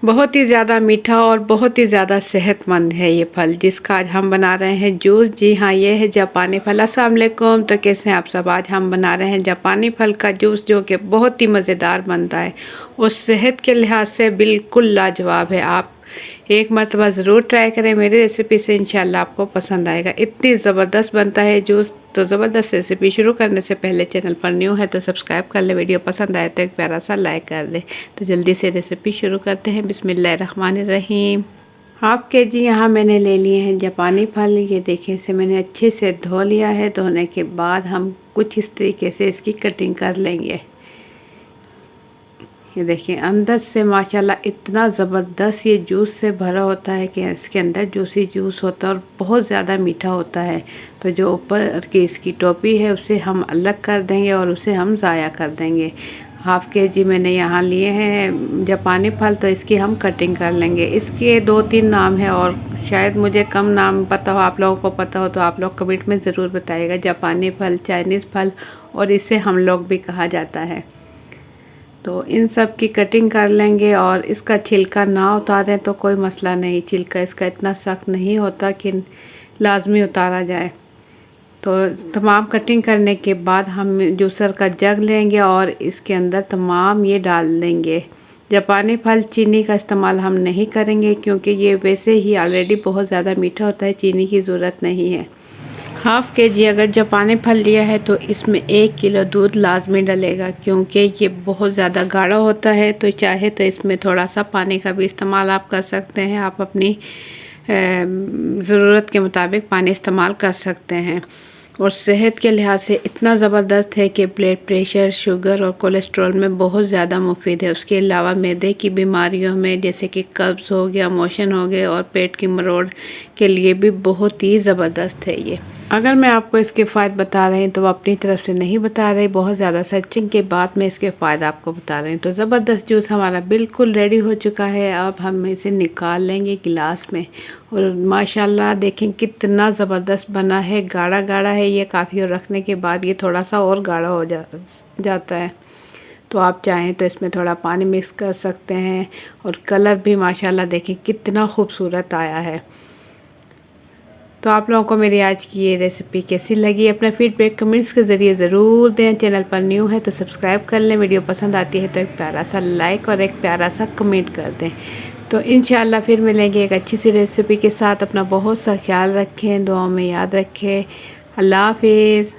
बहुत ही ज़्यादा मीठा और बहुत ही ज़्यादा सेहतमंद है ये फल, जिसका आज हम बना रहे हैं जूस। जी हाँ, ये है जापानी फल। अस्सलाम वालेकुम। तो कैसे हैं आप सब? आज हम बना रहे हैं जापानी फल का जूस, जो कि बहुत ही मज़ेदार बनता है और सेहत के लिहाज से बिल्कुल लाजवाब है। आप एक मरतबा ज़रूर ट्राई करें। मेरी रेसिपी से इंशाल्लाह आपको पसंद आएगा। इतनी ज़बरदस्त बनता है जूस। तो ज़बरदस्त रेसिपी शुरू करने से पहले चैनल पर न्यू है तो सब्सक्राइब कर ले, वीडियो पसंद आए तो एक प्यारा सा लाइक कर दे। तो जल्दी से रेसिपी शुरू करते हैं। बिस्मिल्लाहिर्रहमानिर्रहीम। हाफ के जी यहाँ मैंने ले लिए हैं जापानी फल। ये देखिए, इसे मैंने अच्छे से धो लिया है। धोने के बाद हम कुछ इस तरीके से इसकी कटिंग कर लेंगे। ये देखिए, अंदर से माशाल्लाह इतना ज़बरदस्त ये जूस से भरा होता है कि इसके अंदर जूसी जूस होता है और बहुत ज़्यादा मीठा होता है। तो जो ऊपर की इसकी टोपी है उसे हम अलग कर देंगे और उसे हम ज़ाया कर देंगे। हाफ के जी मैंने यहाँ लिए हैं जापानी फल, तो इसकी हम कटिंग कर लेंगे। इसके 2-3 नाम है और शायद मुझे कम नाम पता हो, आप लोगों को पता हो तो आप लोग कमेंट में ज़रूर बताइएगा। जापानी फल, चाइनीज़ फल और इसे हम लोग भी कहा जाता है। तो इन सब की कटिंग कर लेंगे और इसका छिलका ना उतारें तो कोई मसला नहीं। छिलका इसका इतना सख्त नहीं होता कि लाजमी उतारा जाए। तो तमाम कटिंग करने के बाद हम जूसर का जग लेंगे और इसके अंदर तमाम ये डाल देंगे। जापानी फल चीनी का इस्तेमाल हम नहीं करेंगे क्योंकि ये वैसे ही ऑलरेडी बहुत ज़्यादा मीठा होता है, चीनी की ज़रूरत नहीं है। हाफ के जी अगर जापानी फल लिया है तो इसमें 1 किलो दूध लाजमी डलेगा, क्योंकि ये बहुत ज़्यादा गाढ़ा होता है। तो चाहे तो इसमें थोड़ा सा पानी का भी इस्तेमाल आप कर सकते हैं। आप अपनी ज़रूरत के मुताबिक पानी इस्तेमाल कर सकते हैं। और सेहत के लिहाज से इतना ज़बरदस्त है कि ब्लड प्रेशर, शुगर और कोलेस्ट्रॉल में बहुत ज़्यादा मुफीद है। उसके अलावा मैदे की बीमारियों में जैसे कि कब्ज़ हो गया, मोशन हो गए और पेट की मरोड़ के लिए भी बहुत ही ज़बरदस्त है ये। अगर मैं आपको इसके फ़ायदे बता रही हूँ तो अपनी तरफ से नहीं बता रही, बहुत ज़्यादा सर्चिंग के बाद मैं इसके फ़ायदे आपको बता रही हूँ। तो ज़बरदस्त जूस हमारा बिल्कुल रेडी हो चुका है। अब हम इसे निकाल लेंगे गिलास में और माशाल्लाह देखें कितना ज़बरदस्त बना है। गाढ़ा गाढ़ा है ये काफ़ी, और रखने के बाद ये थोड़ा सा और गाढ़ा हो जाता है। तो आप चाहें तो इसमें थोड़ा पानी मिक्स कर सकते हैं। और कलर भी माशाल्लाह देखें कितना खूबसूरत आया है। तो आप लोगों को मेरी आज की ये रेसिपी कैसी लगी, अपना फीडबैक कमेंट्स के ज़रिए ज़रूर दें। चैनल पर न्यू है तो सब्सक्राइब कर लें, वीडियो पसंद आती है तो एक प्यारा सा लाइक और एक प्यारा सा कमेंट कर दें। तो इंशाल्लाह फिर मिलेंगे एक अच्छी सी रेसिपी के साथ। अपना बहुत सा ख्याल रखें, दुआओं में याद रखें। अल्लाह हाफिज़।